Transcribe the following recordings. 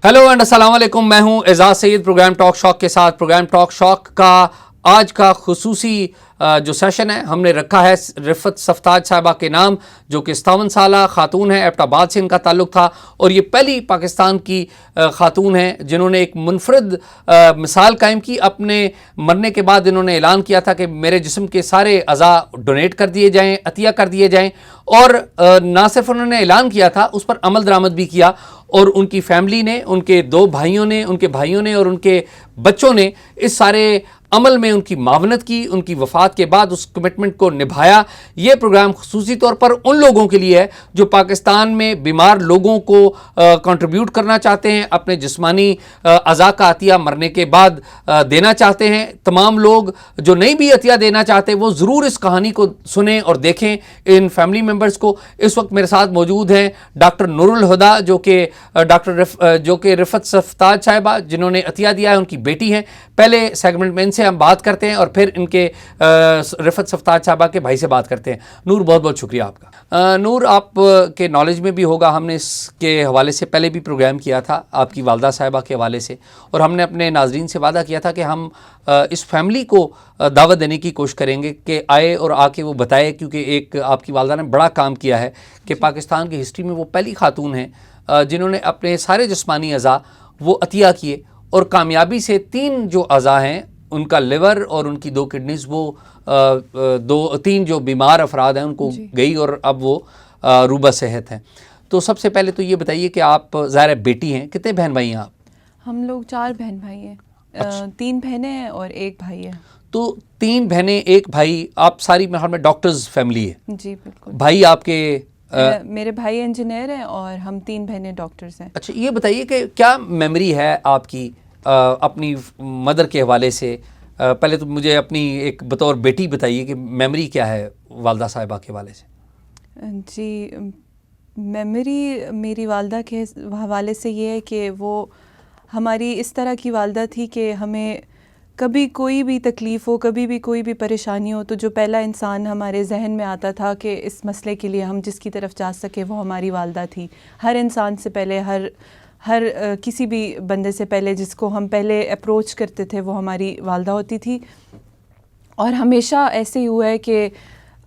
Hello and अस्सलाम वालेकुम। मैं हूं Ejaz Saeed program talk shock के साथ। प्रोग्राम टॉक शॉक का आज का खुसूसी जो सेशन है हमने रखा है रिफत सफ्ताज साहिबा के नाम, जो कि 57 साला खातून है। एबटाबाद से इनका ताल्लुक़ था और ये पहली पाकिस्तान की खातून है जिन्होंने एक मुनफरद मिसाल कायम की। अपने मरने के बाद इन्होंने ऐलान किया था कि मेरे जिस्म के सारे अज़ा डोनेट कर दिए जाएँ, अतिया कर दिए जाएँ। और ना सिर्फ उन्होंने ऐलान किया था, उस पर अमल दरामद भी किया। और उनकी फैमिली ने, उनके दो भाइयों ने, उनके भाइयों ने और उनके बच्चों ने इस सारे अमल में उनकी मावनत की। उनकी वफ़ात के बाद उस कमिटमेंट को निभाया। ये प्रोग्राम खुसूसी तौर पर उन लोगों के लिए है जो पाकिस्तान में बीमार लोगों को कंट्रीब्यूट करना चाहते हैं, अपने जिस्मानी अज़ा का अतिया मरने के बाद देना चाहते हैं। तमाम लोग जो नहीं भी अतिया देना चाहते वो ज़रूर इस कहानी को सुने और देखें, इन फैमिली मेम्बर्स को। इस वक्त मेरे साथ मौजूद हैं डॉक्टर नूरुल हुदा, जो कि रिफत सफ्ताज साहिबा जिन्होंने अतिया दिया है, उनकी बेटी हैं। पहले सेगमेंट में इनसे हम बात करते हैं और फिर इनके रिफत सफ्ताज साहिबा के भाई से बात करते हैं। नूर, बहुत बहुत शुक्रिया आपका। नूर, आप के नॉलेज में भी होगा, हमने इसके हवाले से पहले भी प्रोग्राम किया था आपकी वालदा साहिबा के हवाले से, और हमने अपने नाजरीन से वादा किया था कि हम इस फैमिली को दावत देने की कोशिश करेंगे कि आए और आके वो बताए, क्योंकि एक आपकी वालदा ने बड़ा काम किया है कि पाकिस्तान की हिस्ट्री में वो पहली खातून हैं जिन्होंने अपने सारे जिस्मानी अज़ा वो अतिया किए। और कामयाबी से 3 जो अज़ा हैं, उनका लिवर और उनकी 2 किडनीज़, वो 3 जो बीमार अफराद हैं उनको गई और अब वो रूबा सेहत हैं। तो सबसे पहले तो ये बताइए कि आप ज़ाहिर बेटी हैं, कितने बहन भाई हैं आप? हम लोग 4 बहन भाई हैं। अच्छा। 3 बहनें हैं और 1 भाई है। तो 3 बहनें 1 भाई, आप सारी मेरे ख्याल में डॉक्टर्स फैमिली है। जी बिल्कुल। भाई आपके मेरे भाई इंजीनियर हैं और हम 3 बहनें डॉक्टर्स हैं। अच्छा, ये बताइए कि क्या मेमोरी है आपकी अपनी मदर के हवाले से? पहले तो मुझे अपनी एक बतौर बेटी बताइए कि मेमोरी क्या है वालदा साहिबा के हवाले से। जी, मेमोरी मेरी वालदा के हवाले से ये है कि वो हमारी इस तरह की वालदा थी कि हमें कभी कोई भी तकलीफ़ हो, कभी भी कोई भी परेशानी हो, तो जो पहला इंसान हमारे जहन में आता था कि इस मसले के लिए हम जिसकी तरफ जा सके वो हमारी वालदा थी। हर इंसान से पहले, हर किसी भी बंदे से पहले जिसको हम पहले अप्रोच करते थे वो हमारी वालदा होती थी। और हमेशा ऐसे ही हुआ है कि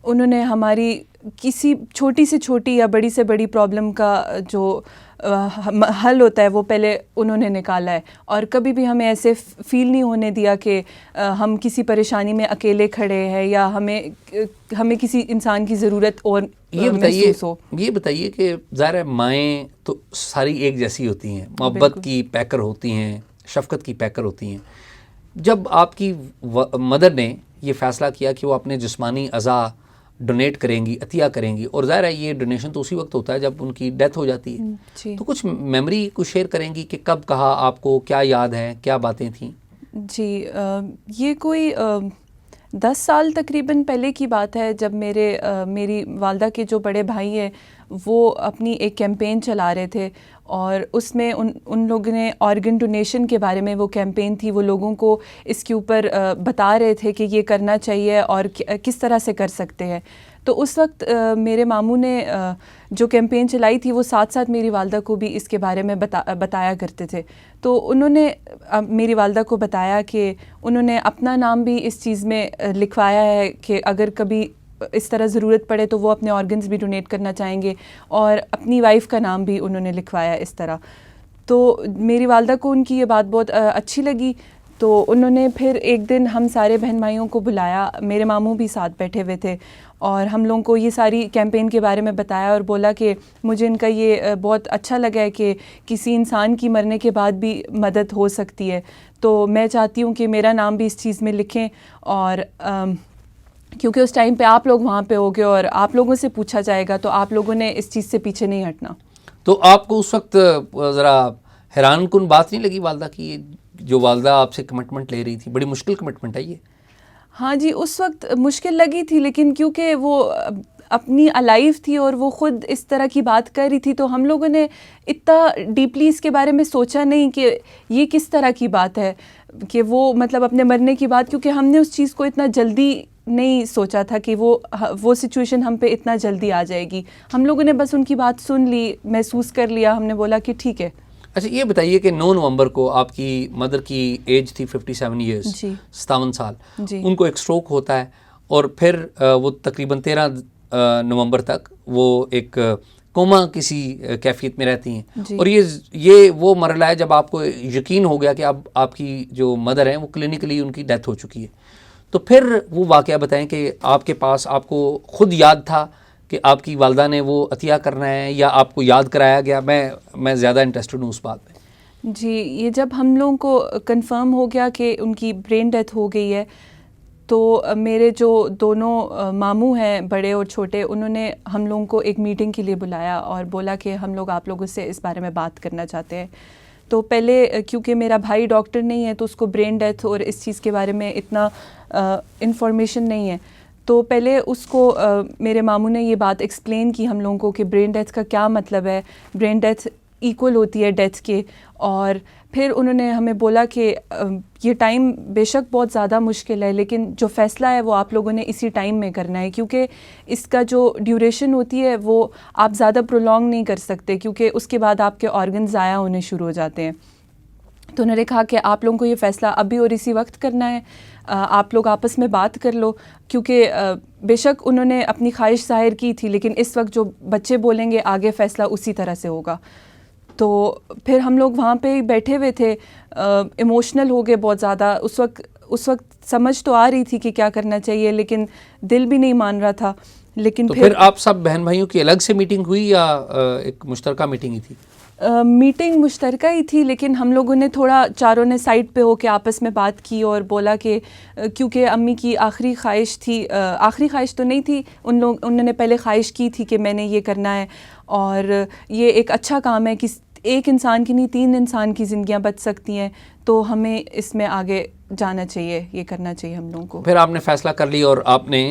उन्होंने हमारी किसी छोटी से छोटी या बड़ी से बड़ी प्रॉब्लम का जो हल होता है वो पहले उन्होंने निकाला है। और कभी भी हमें ऐसे फ़ील नहीं होने दिया कि हम किसी परेशानी में अकेले खड़े हैं या हमें किसी इंसान की ज़रूरत और महसूस हो। ये बताइए कि ज़ाहिर है माएँ तो सारी एक जैसी होती हैं, मोहब्बत की पैकर होती हैं, शफ़क़त की पैकर होती हैं। जब आपकी मदर ने ये फ़ैसला किया कि वो अपने जिस्मानी अज़ा डोनेट करेंगी, अतिया करेंगी, और ज़ाहिर है ये डोनेशन तो उसी वक्त होता है जब उनकी डेथ हो जाती है, तो कुछ मेमोरी कुछ शेयर करेंगी कि कब कहा आपको, क्या याद है, क्या बातें थीं? जी, ये कोई 10 साल तकरीबन पहले की बात है, जब मेरी वालदा के जो बड़े भाई हैं वो अपनी एक कैंपेन चला रहे थे और उसमें उन लोगों ने ऑर्गन डोनेशन के बारे में, वो कैंपेन थी, वो लोगों को इसके ऊपर बता रहे थे कि ये करना चाहिए और किस तरह से कर सकते हैं। तो उस वक्त मेरे मामू ने जो कैंपेन चलाई थी वो साथ साथ मेरी वालदा को भी इसके बारे में बताया करते थे। तो उन्होंने मेरी वालदा को बताया कि उन्होंने अपना नाम भी इस चीज़ में लिखवाया है कि अगर कभी इस तरह ज़रूरत पड़े तो वो अपने ऑर्गन्स भी डोनेट करना चाहेंगे, और अपनी वाइफ का नाम भी उन्होंने लिखवाया इस तरह। तो मेरी वालदा को उनकी ये बात बहुत अच्छी लगी। तो उन्होंने फिर एक दिन हम सारे बहन भाइयों को बुलाया, मेरे मामू भी साथ बैठे हुए थे, और हम लोगों को ये सारी कैंपेन के बारे में बताया और बोला कि मुझे इनका ये बहुत अच्छा लगा है कि किसी इंसान की मरने के बाद भी मदद हो सकती है। तो मैं चाहती हूँ कि मेरा नाम भी इस चीज़ में लिखें, और क्योंकि उस टाइम पे आप लोग वहाँ पे होगे और आप लोगों से पूछा जाएगा, तो आप लोगों ने इस चीज़ से पीछे नहीं हटना। तो आपको उस वक्त ज़रा हैरानकुन बात नहीं लगी वालदा की, जो वालदा आपसे कमिटमेंट ले रही थी? बड़ी मुश्किल कमिटमेंट है ये। हाँ जी, उस वक्त मुश्किल लगी थी, लेकिन क्योंकि वो अपनी अलाइव थी और वो ख़ुद इस तरह की बात कर रही थी, तो हम लोगों ने इतना डीपली इसके बारे में सोचा नहीं कि ये किस तरह की बात है कि वो मतलब अपने मरने की बात, क्योंकि हमने उस चीज़ को इतना जल्दी नहीं सोचा था कि वो सिचुएशन हम पे इतना जल्दी आ जाएगी। हम लोगों ने बस उनकी बात सुन ली, महसूस कर लिया, हमने बोला कि ठीक है। अच्छा ये बताइए कि 9 नवंबर को आपकी मदर की एज थी 57 ईयर्स, जी 57 साल, जी उनको एक स्ट्रोक होता है और फिर वो तकरीबन 13 नवंबर तक वो एक कोमा किसी कैफियत में रहती हैं जी और ये वो मरला है जब आपको यकीन हो गया कि अब आपकी जो मदर हैं वो क्लिनिकली उनकी डेथ हो चुकी है। तो फिर वो वाक़या बताएं कि आपके पास आपको खुद याद था कि आपकी वालदा ने वो अतिया करना है या आपको याद कराया गया? मैं ज़्यादा इंटरेस्टेड हूँ उस बात में। जी, ये जब हम लोगों को कंफर्म हो गया कि उनकी ब्रेन डेथ हो गई है, तो मेरे जो दोनों मामू हैं, बड़े और छोटे, उन्होंने हम लोगों को एक मीटिंग के लिए बुलाया और बोला कि हम लोग आप लोगों से इस बारे में बात करना चाहते हैं। तो पहले क्योंकि मेरा भाई डॉक्टर नहीं है तो उसको ब्रेन डेथ और इस चीज़ के बारे में इतना इंफॉर्मेशन नहीं है, तो पहले उसको मेरे मामू ने ये बात एक्सप्लेन की हम लोगों को कि ब्रेन डेथ का क्या मतलब है, ब्रेन डेथ इक्वल होती है डेथ के। और फिर उन्होंने हमें बोला कि ये टाइम बेशक बहुत ज़्यादा मुश्किल है, लेकिन जो फ़ैसला है वो आप लोगों ने इसी टाइम में करना है, क्योंकि इसका जो ड्यूरेशन होती है वो आप ज़्यादा प्रोलॉन्ग नहीं कर सकते, क्योंकि उसके बाद आपके ऑर्गन ज़ाया होने शुरू हो जाते हैं। तो उन्होंने कहा कि आप लोगों को ये फ़ैसला अभी और इसी वक्त करना है, आप लोग आपस में बात कर लो, क्योंकि बेशक उन्होंने अपनी ख्वाहिश ज़ाहिर की थी, लेकिन इस वक्त जो बच्चे बोलेंगे आगे फ़ैसला उसी तरह से होगा। तो फिर हम लोग वहाँ पे ही बैठे हुए थे, इमोशनल हो गए बहुत ज़्यादा। उस वक्त समझ तो आ रही थी कि क्या करना चाहिए, लेकिन दिल भी नहीं मान रहा था। लेकिन तो फिर आप सब बहन भाइयों की अलग से मीटिंग हुई या एक मुश्तरका मीटिंग ही थी? मीटिंग मुश्तरका ही थी, लेकिन हम लोगों ने थोड़ा चारों ने साइड पे होके आपस में बात की और बोला कि क्योंकि अम्मी की आखिरी ख्वाहिश थी, आखिरी ख्वाहिश तो नहीं थी, उन्होंने पहले ख्वाहिश की थी कि मैंने ये करना है और ये एक अच्छा काम है कि एक इंसान की नहीं 3 इंसान की ज़िंदगियां बच सकती हैं, तो हमें इसमें आगे जाना चाहिए, ये करना चाहिए हम लोगों को। फिर आपने फ़ैसला कर लिया और आपने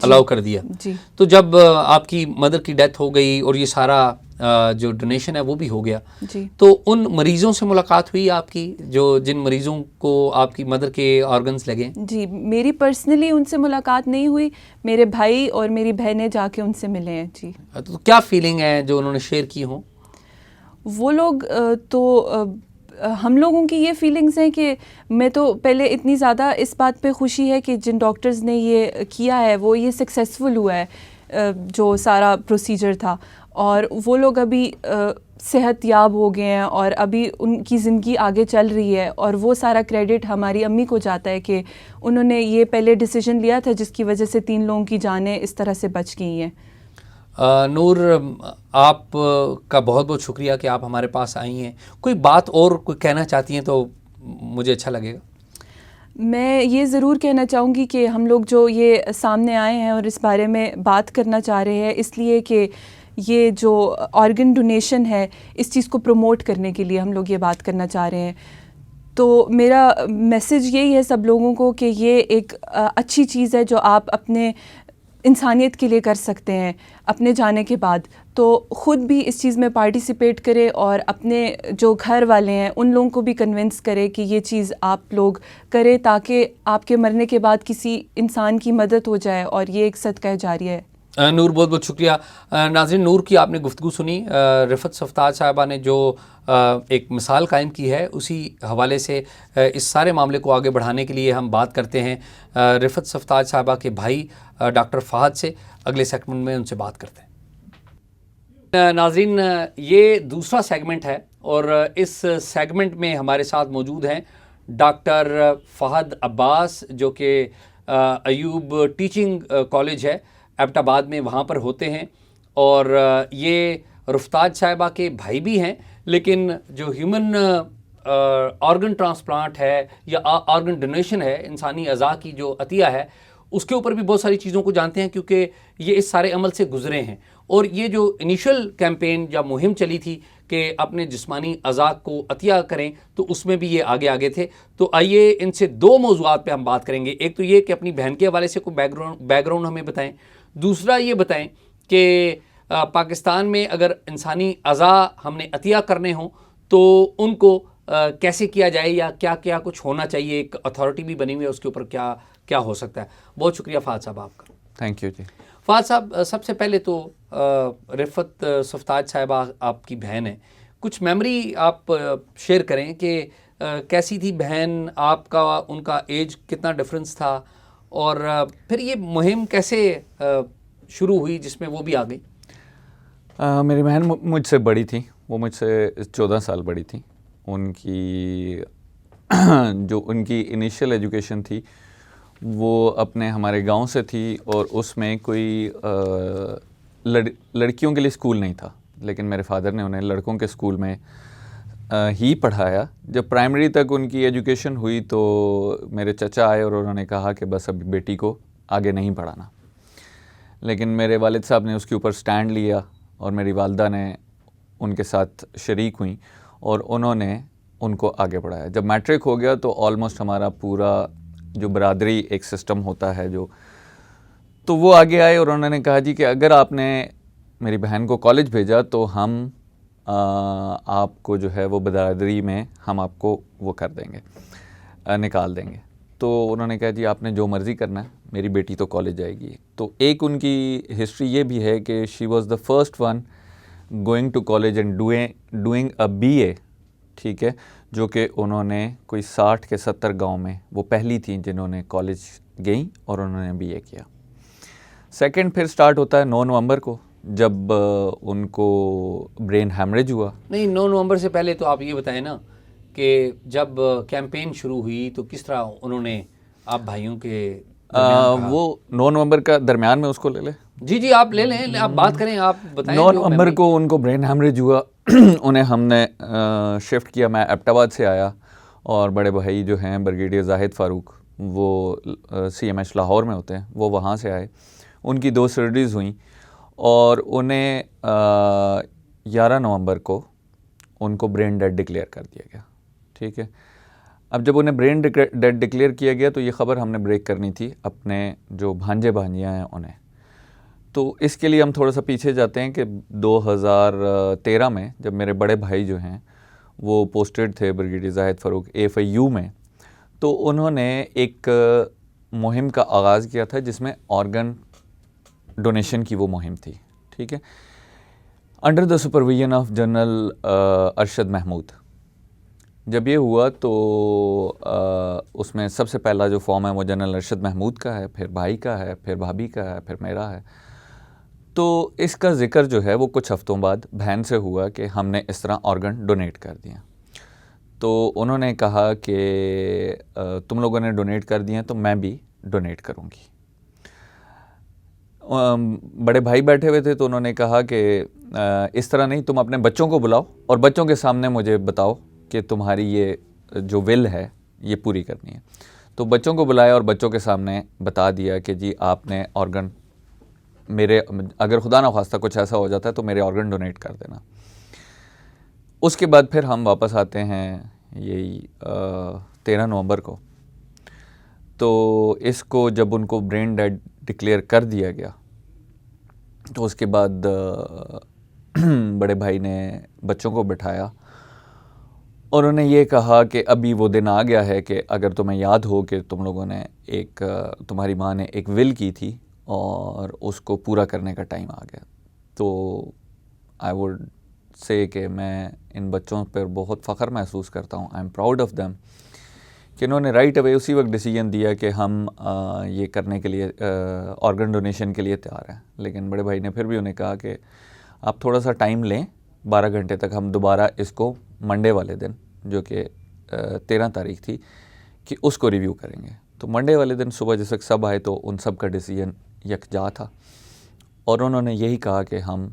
अलाउ कर दिया। जी तो जब आपकी मदर की डेथ हो गई और ये सारा जो डोनेशन है वो भी हो गया, जी तो उन मरीज़ों से मुलाकात हुई आपकी जिन मरीज़ों को आपकी मदर के ऑर्गन्स लगे? जी, मेरी पर्सनली उनसे मुलाकात नहीं हुई, मेरे भाई और मेरी बहनें जाके उनसे मिले हैं। जी, तो क्या फीलिंग है जो उन्होंने शेयर की हो? वो लोग हम लोगों की ये फीलिंग्स हैं कि मैं तो पहले इतनी ज़्यादा इस बात पे खुशी है कि जिन डॉक्टर्स ने ये किया है वो ये सक्सेसफुल हुआ है, जो सारा प्रोसीजर था, और वो लोग अभी सेहत याब हो गए हैं और अभी उनकी ज़िंदगी आगे चल रही है, और वो सारा क्रेडिट हमारी अम्मी को जाता है कि उन्होंने ये पहले डिसीजन लिया था जिसकी वजह से 3 लोगों की जानें इस तरह से बच गई हैं। नूर, आप का बहुत बहुत शुक्रिया कि आप हमारे पास आई हैं। कोई बात और कोई कहना चाहती हैं तो मुझे अच्छा लगेगा। मैं ये ज़रूर कहना चाहूँगी कि हम लोग जो ये सामने आए हैं और इस बारे में बात करना चाह रहे हैं, इसलिए कि ये जो ऑर्गन डोनेशन है इस चीज़ को प्रमोट करने के लिए हम लोग ये बात करना चाह रहे हैं। तो मेरा मैसेज यही है सब लोगों को कि ये एक अच्छी चीज़ है जो आप अपने इंसानियत के लिए कर सकते हैं अपने जाने के बाद। तो ख़ुद भी इस चीज़ में पार्टिसिपेट करें और अपने जो घर वाले हैं उन लोगों को भी कन्विंस करें कि ये चीज़ आप लोग करें, ताकि आपके मरने के बाद किसी इंसान की मदद हो जाए, और ये एक सदका जारिया है। नूर, बहुत बहुत शुक्रिया। नाज़रीन, नूर की आपने गुफ्तगू सुनी। रिफ़त सफ़ताज साहिबा ने जो एक मिसाल कायम की है उसी हवाले से इस सारे मामले को आगे बढ़ाने के लिए हम बात करते हैं रिफ़त सफ़ताज साहिबा के भाई डॉक्टर फ़हद से। अगले सेगमेंट में उनसे बात करते हैं। नाज़रीन, ये दूसरा सेगमेंट है और इस सेगमेंट में हमारे साथ मौजूद हैं डॉक्टर फ़हद अब्बास, जो कि अयूब टीचिंग कॉलेज है एबटाबाद में, वहाँ पर होते हैं, और ये रुफ्ताज साहिबा के भाई भी हैं। लेकिन जो ह्यूमन ऑर्गन ट्रांसप्लांट है या ऑर्गन डोनेशन है, इंसानी अज़ा की जो अतिया है, उसके ऊपर भी बहुत सारी चीज़ों को जानते हैं, क्योंकि ये इस सारे अमल से गुजरे हैं। और ये जो इनिशियल कैंपेन या मुहिम चली थी कि अपने जिस्मानी अज़ा को अतिया करें, तो उसमें भी ये आगे थे। तो आइए इनसे 2 मौज़ूआत पे हम बात करेंगे। एक तो ये कि अपनी बहन के हवाले से कोई बैकग्राउंड हमें बताएं, दूसरा ये बताएं कि पाकिस्तान में अगर इंसानी अज़ा हमने अतिया करने हों तो उनको कैसे किया जाए, या क्या क्या कुछ होना चाहिए, एक अथॉरिटी भी बनी हुई है, उसके ऊपर क्या क्या हो सकता है। बहुत शुक्रिया फ़हद साहब आपका। थैंक यू जी। फ़हद साहब, सबसे पहले तो रिफ़त सफ़ताज साहिबा आपकी बहन है, कुछ मेमोरी आप शेयर करें कि कैसी थी बहन आपका, उनका एज कितना डिफरेंस था, और फिर ये मुहिम कैसे शुरू हुई जिसमें वो भी आ गई? मेरी बहन मुझसे बड़ी थी, वो मुझसे 14 साल बड़ी थी। उनकी जो उनकी इनिशियल एजुकेशन थी वो अपने हमारे गांव से थी, और उसमें कोई लड़कियों के लिए स्कूल नहीं था, लेकिन मेरे फादर ने उन्हें लड़कों के स्कूल में ही पढ़ाया। जब प्राइमरी तक उनकी एजुकेशन हुई तो मेरे चचा आए और उन्होंने कहा कि बस अब बेटी को आगे नहीं पढ़ाना, लेकिन मेरे वालिद साहब ने उसके ऊपर स्टैंड लिया और मेरी वालदा ने उनके साथ शरीक हुई और उन्होंने उनको आगे बढ़ाया। जब मैट्रिक हो गया तो ऑलमोस्ट हमारा पूरा जो बरादरी एक सिस्टम होता है जो, तो वो आगे आए और उन्होंने कहा जी कि अगर आपने मेरी बहन को कॉलेज भेजा तो हम आपको जो है वो बरादरी में हम आपको वो कर देंगे, निकाल देंगे। तो उन्होंने कहा जी आपने जो मर्ज़ी करना है, मेरी बेटी तो कॉलेज जाएगी। तो एक उनकी हिस्ट्री ये भी है कि she was the first one going to college and doing a BA, ठीक है, जो कि उन्होंने कोई 60 के 70 गांव में वो पहली थी जिन्होंने कॉलेज गई और उन्होंने बीए किया। सेकंड फिर स्टार्ट होता है 9 नवंबर को, जब उनको ब्रेन हैमरेज हुआ। नहीं, 9 नवंबर से पहले तो आप ये बताएं ना कि जब कैंपेन शुरू हुई तो किस तरह उन्होंने आप भाइयों के दरमियान कहा? वो 9 नवंबर का दरमियान में उसको ले ले। जी आप ले लें, आप बात करें, आप बताएं। 9 जो नवंबर memory- को उनको ब्रेन हैमरेज हुआ। उन्हें हमने शिफ्ट किया, मैं एबटाबाद से आया और बड़े भाई जो हैं ब्रिगेडियर जाहिद फ़ारूक, वो CMH लाहौर में होते हैं, वो वहाँ से आए। उनकी 2 सर्जरीज़ हुई और उन्हें 11 नवंबर को उनको ब्रेन डेड डिक्लेयर कर दिया गया, ठीक है। अब जब उन्हें ब्रेन डेड डिक्लेयर किया गया तो ये ख़बर हमने ब्रेक करनी थी अपने जो भांजे भांजियाँ हैं उन्हें। तो इसके लिए हम थोड़ा सा पीछे जाते हैं कि 2013 में जब मेरे बड़े भाई जो हैं वो पोस्टेड थे ब्रिगेडियर जाहिद फ़ारूक AFIU में, तो उन्होंने एक मुहिम का आगाज़ किया था जिसमें ऑर्गन डोनेशन की वो मुहिम थी, ठीक है, under the supervision of general Arshad Mahmood. जब ये हुआ तो उसमें सबसे पहला जो फॉर्म है वो जनरल अरशद महमूद का है, फिर भाई का है, फिर भाभी का है, फिर मेरा है। तो इसका ज़िक्र जो है वो कुछ हफ़्तों बाद बहन से हुआ कि हमने इस तरह ऑर्गन डोनेट कर दिया। तो उन्होंने कहा कि तुम लोगों ने डोनेट कर दिए तो मैं भी डोनेट करूँगी। बड़े भाई बैठे हुए थे तो उन्होंने कहा कि इस तरह नहीं, तुम अपने बच्चों को बुलाओ और बच्चों के सामने मुझे बताओ कि तुम्हारी ये जो विल है ये पूरी करनी है। तो बच्चों को बुलाया और बच्चों के सामने बता दिया कि जी आपने ऑर्गन मेरे, अगर खुदा ना ख्वास्ता कुछ ऐसा हो जाता है तो मेरे ऑर्गन डोनेट कर देना। उसके बाद फिर हम वापस आते हैं यही 13 नवंबर को। तो इसको जब उनको ब्रेन डेड डिक्लेयर कर दिया गया तो उसके बाद बड़े भाई ने बच्चों को बिठाया और उन्हें ये कहा कि अभी वो दिन आ गया है कि अगर तुम्हें याद हो कि तुम लोगों ने एक, तुम्हारी माँ ने एक विल की थी और उसको पूरा करने का टाइम आ गया। तो आई वुड से कि मैं इन बच्चों पर बहुत फ़ख्र महसूस करता हूँ, I am proud of them, कि इन्होंने राइट अवे उसी वक्त डिसीजन दिया कि हम ये करने के लिए ऑर्गन डोनेशन के लिए तैयार हैं। लेकिन बड़े भाई ने फिर भी उन्हें कहा कि आप थोड़ा सा टाइम लें, 12 घंटे तक, हम दोबारा इसको मंडे वाले दिन जो कि 13 तारीख थी कि उसको रिव्यू करेंगे। तो मंडे वाले दिन सुबह जिस वक्त सब आए तो उन सब का डिसीजन यकजा था और उन्होंने यही कहा कि हम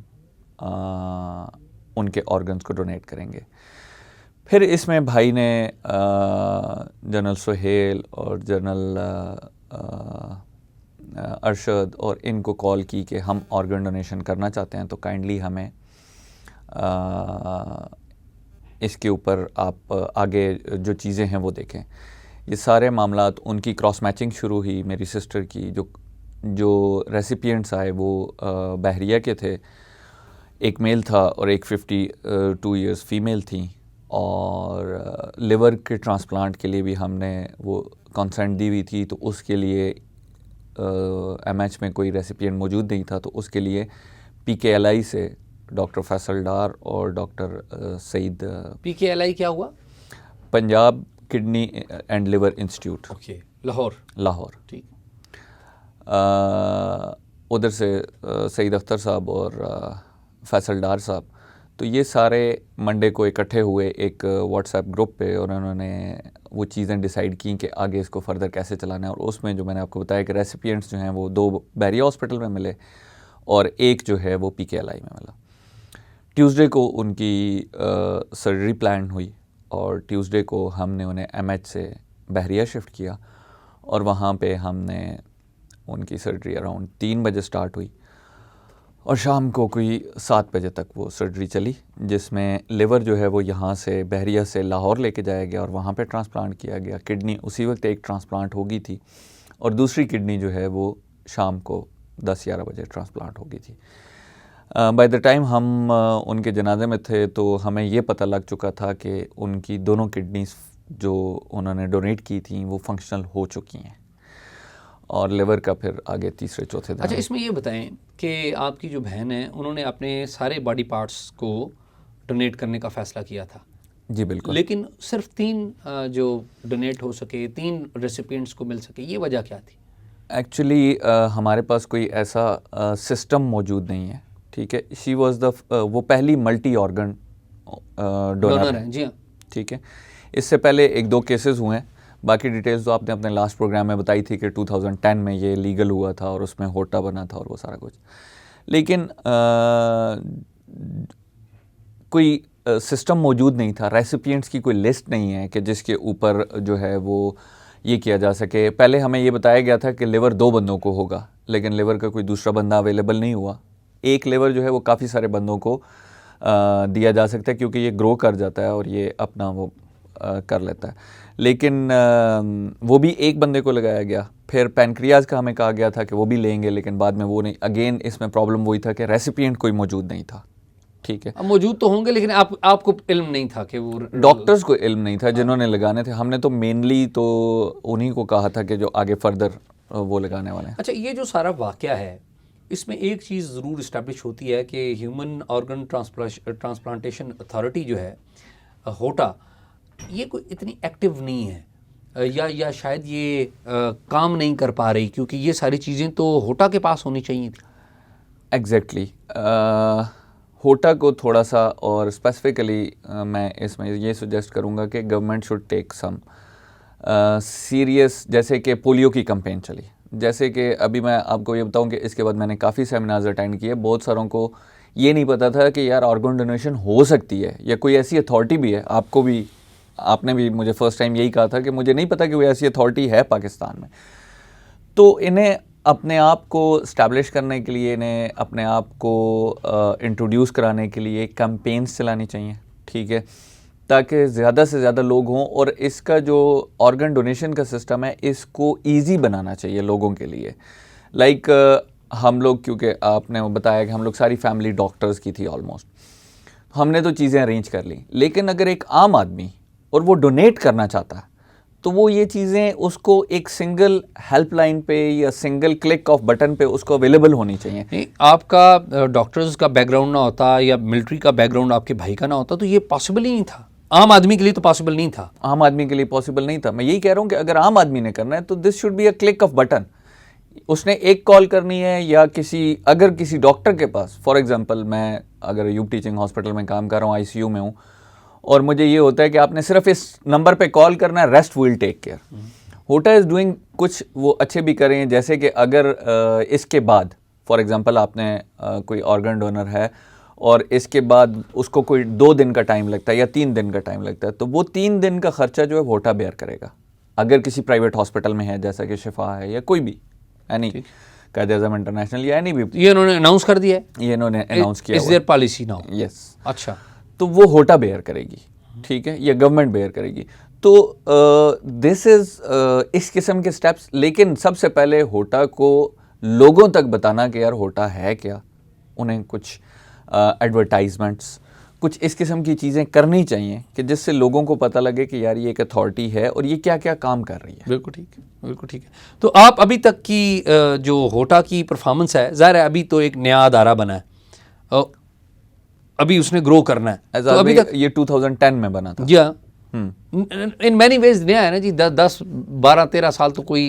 उनके ऑर्गन्स को डोनेट करेंगे। फिर इसमें भाई ने जनरल सुहेल और जनरल अरशद और इनको कॉल की कि हम ऑर्गन डोनेशन करना चाहते हैं, तो काइंडली हमें इसके ऊपर आप आगे जो चीज़ें हैं वो देखें। ये सारे मामलात, उनकी क्रॉस मैचिंग शुरू हुई। मेरी सिस्टर की जो रेसिपिएंट्स आए वो बहरिया के थे, एक मेल था और एक 52 इयर्स फीमेल थी, और लिवर के ट्रांसप्लांट के लिए भी हमने वो कंसेंट दी हुई थी। तो उसके लिए MH में कोई रेसिपिएंट मौजूद नहीं था, तो उसके लिए PKLI से डॉक्टर फैसल डार और डॉक्टर सईद PKLI क्या हुआ? Punjab kidney and liver institute, okay, Lahore. Lahore. ठीक। उधर से सईद अख्तर साहब और फैसल डार साहब, तो ये सारे मंडे को इकट्ठे हुए एक व्हाट्सएप ग्रुप पे और उन्होंने वो चीज़ें डिसाइड की कि आगे इसको फर्दर कैसे चलाना है। और उसमें जो मैंने आपको बताया कि रेसिपिएंट्स जो हैं वो 2 बहरिया हॉस्पिटल में मिले और एक जो है वो PKLI में मिला। ट्यूसडे को उनकी सर्जरी प्लान हुई और ट्यूसडे को हमने उन्हें MH से बहरिया शिफ्ट किया और वहाँ पे हमने उनकी सर्जरी अराउंड 3 बजे स्टार्ट हुई और शाम को कोई 7 बजे तक वो सर्जरी चली, जिसमें लिवर जो है वो यहाँ से बहरिया से लाहौर लेके जाया गया और वहाँ पे ट्रांसप्लांट किया गया। किडनी उसी वक्त एक ट्रांसप्लांट हो गई थी और दूसरी किडनी जो है वो शाम को 10-11 बजे ट्रांसप्लांट हो गई थी। बाय द टाइम हम उनके जनाजे में थे तो हमें ये पता लग चुका था कि उनकी दोनों किडनीज जो उन्होंने डोनेट की थी वो फंक्शनल हो चुकी हैं और लिवर का फिर आगे तीसरे चौथे दिन। अच्छा, इसमें ये बताएं कि आपकी जो बहन है उन्होंने अपने सारे बॉडी पार्ट्स को डोनेट करने का फ़ैसला किया था। जी बिल्कुल। लेकिन सिर्फ 3 जो डोनेट हो सके, 3 रेसिपिएंट्स को मिल सके, ये वजह क्या थी? एक्चुअली हमारे पास कोई ऐसा सिस्टम मौजूद नहीं है, ठीक है। शी वाज द वो पहली मल्टी ऑर्गन डोनर है। जी हाँ। ठीक है। इससे पहले 1-2 केसेस हुए हैं, बाकी डिटेल्स तो आपने अपने लास्ट प्रोग्राम में बताई थी कि 2010 में ये लीगल हुआ था और उसमें होटा बना था और वो सारा कुछ। लेकिन कोई सिस्टम मौजूद नहीं था, रेसिपिएंट्स की कोई लिस्ट नहीं है कि जिसके ऊपर जो है वो ये किया जा सके। पहले हमें ये बताया गया था कि लिवर 2 बंदों को होगा, लेकिन लिवर का कोई दूसरा बंदा अवेलेबल नहीं हुआ। एक लिवर जो है वो काफ़ी सारे बंदों को दिया जा सकता है क्योंकि ये ग्रो कर जाता है और ये अपना वो कर लेता है। लेकिन वो भी एक बंदे को लगाया गया। फिर पैनक्रियाज का हमें कहा गया था कि वो भी लेंगे, लेकिन बाद में वो नहीं। अगेन इसमें प्रॉब्लम वही था कि रेसिपिएंट कोई मौजूद नहीं था, ठीक है। अब मौजूद तो होंगे लेकिन आपको इल्म नहीं था कि वो डॉक्टर्स को इल्म नहीं था जिन्होंने लगाने थे। हमने तो मेनली तो उन्हीं को कहा था कि जो आगे फर्दर वो लगाने वाले हैं। अच्छा, ये जो सारा वाक़या है इसमें एक चीज़ ज़रूर इस्टेब्लिश होती है कि ह्यूमन ऑर्गन ट्रांसप्लांटेशन अथॉरिटी जो है होटा, ये कोई इतनी एक्टिव नहीं है या शायद ये काम नहीं कर पा रही, क्योंकि ये सारी चीज़ें तो होटा के पास होनी चाहिए थी। एग्जैक्टली होटा को थोड़ा सा और स्पेसिफिकली मैं इसमें ये सुजेस्ट करूँगा कि government should take some serious, जैसे कि पोलियो की कैंपेन चली। जैसे कि अभी मैं आपको ये बताऊं कि इसके बाद मैंने काफ़ी सेमिनार्स अटेंड किए। बहुत सारों को ये नहीं पता था कि यार ऑर्गन डोनेशन हो सकती है या कोई ऐसी अथॉरिटी भी है। आपको भी, आपने भी मुझे फ़र्स्ट टाइम यही कहा था कि मुझे नहीं पता कि कोई ऐसी अथॉरिटी है पाकिस्तान में। तो इन्हें अपने आप को इस्टेब्लिश करने के लिए, इन्हें अपने आप को इंट्रोड्यूस कराने के लिए कैंपेन्स चलानी चाहिए, ठीक है, ताकि ज़्यादा से ज़्यादा लोग हों। और इसका जो ऑर्गन डोनेशन का सिस्टम है इसको ईजी बनाना चाहिए लोगों के लिए। लाइक हम लोग, क्योंकि आपने बताया कि हम लोग सारी फैमिली डॉक्टर्स की थी ऑलमोस्ट, हमने तो चीज़ें अरेंज कर ली। लेकिन अगर एक आम आदमी और वो डोनेट करना चाहता है तो वो ये चीज़ें उसको एक सिंगल हेल्पलाइन पे या सिंगल क्लिक ऑफ बटन पे उसको अवेलेबल होनी चाहिए। नहीं, आपका डॉक्टर्स का बैकग्राउंड ना होता या मिलिट्री का बैकग्राउंड आपके भाई का ना होता तो ये पॉसिबल ही नहीं था। आम आदमी के लिए तो पॉसिबल नहीं था। आम आदमी के लिए पॉसिबल नहीं था। मैं यही कह रहा हूँ कि अगर आम आदमी ने करना है तो this should be a click off button. उसने एक कॉल करनी है या अगर किसी डॉक्टर के पास, फॉर एग्जांपल मैं अगर यूप टीचिंग हॉस्पिटल में काम कर रहा हूँ, ICU में हूँ, और मुझे ये होता है कि आपने सिर्फ इस नंबर पे कॉल करना है, रेस्ट विल टेक केयर। होटा इज़ डूइंग कुछ वो अच्छे भी कर रहे हैं, जैसे कि अगर इसके बाद फॉर एग्जांपल आपने कोई ऑर्गन डोनर है और इसके बाद उसको कोई 2 दिन का टाइम लगता है या 3 दिन का टाइम लगता है, तो वो 3 दिन का खर्चा जो है होटा बेयर करेगा। अगर किसी प्राइवेट हॉस्पिटल में है, जैसा कि शिफा है या कोई भी एनी कायद-ए-आज़म इंटरनेशनल या एनी भी, ये इन्होंने अनाउंस कर दिया है, ये इन्होंने अनाउंस किया is their policy now. Yes. अच्छा, तो वो होटा बेयर करेगी, ठीक है, या गवर्नमेंट बेयर करेगी। तो दिस इज़ इस किस्म के स्टेप्स। लेकिन सबसे पहले होटा को लोगों तक बताना कि यार होटा है क्या, उन्हें कुछ एडवर्टाइजमेंट्स, कुछ इस किस्म की चीज़ें करनी चाहिए कि जिससे लोगों को पता लगे कि यार ये एक अथॉरिटी है और ये क्या क्या काम कर रही है। बिल्कुल ठीक है, बिल्कुल ठीक है। तो आप अभी तक की जो होटा की परफॉर्मेंस है, ज़ाहिर है अभी तो एक नया अदारा बना है, अभी उसने ग्रो करना है। तो एजाज अभी भाई, तक ये 2010 में बना था। जी हाँ, इन मैनी वेज नया है ना जी। 10-12-13 साल तो कोई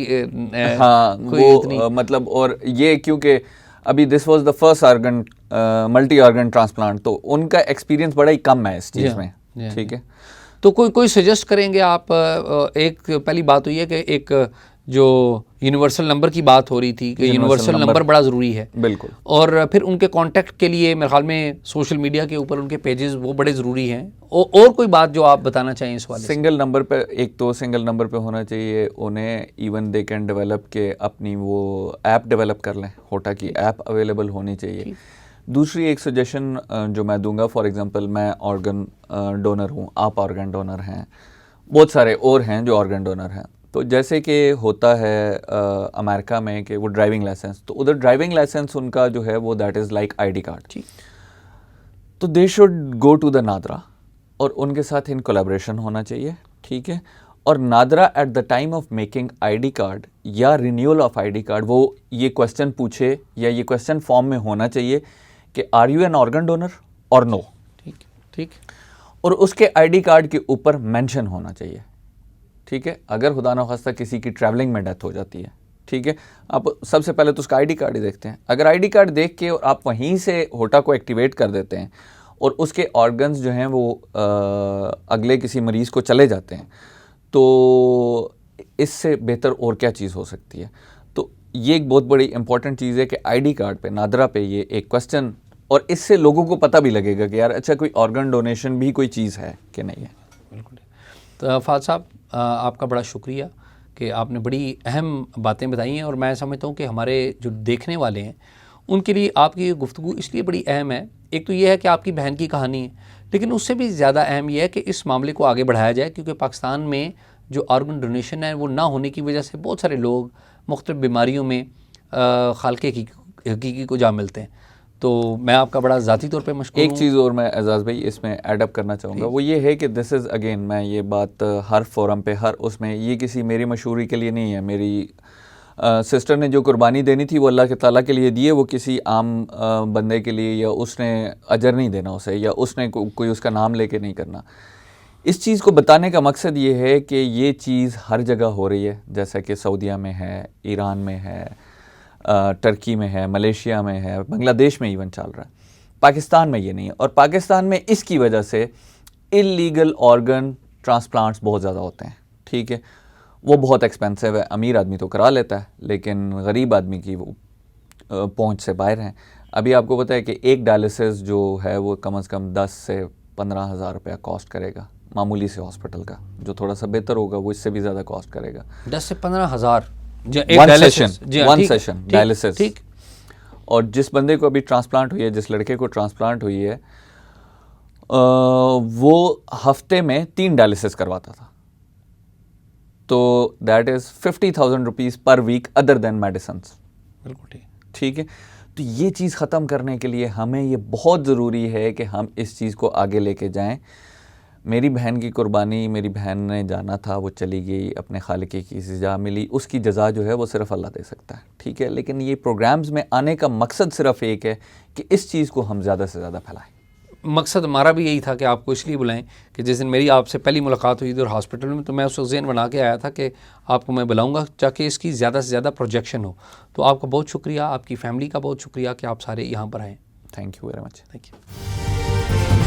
हाँ कोई वो इतनी मतलब, और ये क्योंकि अभी this was the first organ multi organ transplant, तो उनका एक्सपीरियंस बड़ा ही कम है इस जी चीज़ हाँ, में। जी हाँ, ठीक है, तो कोई सजेस्ट करेंगे आप? एक पहली बात हुई है कि एक जो यूनिवर्सल नंबर की बात हो रही थी कि यूनिवर्सल नंबर बड़ा ज़रूरी है, बिल्कुल। और फिर उनके कांटेक्ट के लिए मेरे ख्याल में सोशल मीडिया के ऊपर उनके पेजेस वो बड़े ज़रूरी हैं। और कोई बात जो आप बताना चाहें इस वाले से? सिंगल नंबर पे, एक तो सिंगल नंबर पे होना चाहिए उन्हें। इवन दे कैन डेवलप के अपनी वो ऐप डेवलप कर लें, होटा की ऐप अवेलेबल होनी चाहिए। दूसरी एक सजेशन जो मैं दूंगा, फॉर एग्जांपल मैं ऑर्गन डोनर हूँ, आप ऑर्गन डोनर हैं, बहुत सारे और हैं जो ऑर्गन डोनर हैं। तो जैसे कि होता है अमेरिका में कि वो ड्राइविंग लाइसेंस, तो उधर ड्राइविंग लाइसेंस उनका जो है वो that is like ID card. तो they should go to the NADRA और उनके साथ इन कोलैबोरेशन होना चाहिए। ठीक है, और NADRA at the time of making ID card या रिन्यूअल ऑफ आईडी कार्ड वो ये क्वेश्चन पूछे, या ये क्वेश्चन फॉर्म में होना चाहिए कि are you an organ donor और नो। ठीक ठीक। और उसके आईडी कार्ड के ऊपर मेंशन होना चाहिए। ठीक है, अगर खुदा न खास्ता किसी की ट्रैवलिंग में डेथ हो जाती है, ठीक है, आप सबसे पहले तो उसका आईडी कार्ड ही देखते हैं। अगर आईडी कार्ड देख के और आप वहीं से होटा को एक्टिवेट कर देते हैं और उसके ऑर्गन्स जो हैं वो अगले किसी मरीज़ को चले जाते हैं, तो इससे बेहतर और क्या चीज़ हो सकती है। तो ये एक बहुत बड़ी इंपॉर्टेंट चीज़ है कि आईडी कार्ड पे, नादरा पे ये एक क्वेश्चन, और इससे लोगों को पता भी लगेगा कि यार अच्छा कोई ऑर्गन डोनेशन भी कोई चीज़ है कि नहीं है। बिल्कुल। तो फाद साहब आपका बड़ा शुक्रिया कि आपने बड़ी अहम बातें बताई हैं, और मैं समझता हूँ कि हमारे जो देखने वाले हैं उनके लिए आपकी ये गुफ्तगू इसलिए बड़ी अहम है। एक तो ये है कि आपकी बहन की कहानी है, लेकिन उससे भी ज़्यादा अहम यह है कि इस मामले को आगे बढ़ाया जाए, क्योंकि पाकिस्तान में जो ऑर्गन डोनेशन है वो ना होने की वजह से बहुत सारे लोग मुख्तलिफ बीमारियों में खालके की हकीकी को जा मिलते हैं। तो मैं आपका बड़ा ज़ाती तौर पे मशकूर एक हूँ। चीज़ और मैं एजाज़ भाई इसमें एडअप करना चाहूँगा, वो ये है कि दिस इज़ अगेन, मैं ये बात हर फोरम पे, हर उसमें, ये किसी मेरी मशहूरी के लिए नहीं है। मेरी सिस्टर ने जो कुर्बानी देनी थी वो अल्लाह के ताला के लिए दी है, वो किसी आम बंदे के लिए, या उसने अजर नहीं देना उसे, या उसने कोई उसका नाम लेके नहीं करना। इस चीज़ को बताने का मकसद ये है कि ये चीज़ हर जगह हो रही है, जैसा कि सऊदीया में है, ईरान में है, टर्की में है, मलेशिया में है, बांग्लादेश में इवन चल रहा है। पाकिस्तान में ये नहीं है, और पाकिस्तान में इसकी वजह से इलीगल ऑर्गन ट्रांसप्लांट्स बहुत ज़्यादा होते हैं। ठीक है, वो बहुत एक्सपेंसिव है। अमीर आदमी तो करा लेता है, लेकिन गरीब आदमी की वो पहुंच से बाहर हैं। अभी आपको पता है कि एक डायलिसिस जो है वो कम से कम 10 से 15 हज़ार रुपया कॉस्ट करेगा, मामूली से हॉस्पिटल का। जो थोड़ा सा बेहतर होगा वो इससे भी ज़्यादा कॉस्ट करेगा। 10 से 15 हज़ार वन सेशन डायलिसिस। ठीक। और जिस बंदे को अभी ट्रांसप्लांट हुई है, जिस लड़के को ट्रांसप्लांट हुई है, वो हफ्ते में 3 डायलिसिस करवाता था। तो that is 50,000 rupees per week other than medicines. बिल्कुल ठीक। ठीक है, तो ये चीज़ ख़त्म करने के लिए हमें ये बहुत ज़रूरी है कि हम इस चीज़ को आगे लेके जाएं। मेरी बहन की कुर्बानी, मेरी बहन ने जाना था, वो चली गई, अपने खालिक की सज़ा मिली, उसकी जज़ा जो है वो सिर्फ अल्लाह दे सकता है। ठीक है, लेकिन ये प्रोग्राम्स में आने का मकसद सिर्फ एक है कि इस चीज़ को हम ज़्यादा से ज़्यादा फैलाएं। मकसद हमारा भी यही था कि आपको इसलिए बुलाएं कि जिस दिन मेरी आपसे पहली मुलाकात हुई थी और हॉस्पिटल में, तो मैं उस ज़हन बना के आया था कि आपको मैं बुलाऊंगा ताकि इसकी ज़्यादा से ज़्यादा प्रोजेक्शन हो। तो आपका बहुत शुक्रिया, आपकी फ़ैमिली का बहुत शुक्रिया कि आप सारे यहाँ पर आएँ। Thank you very much. Thank you.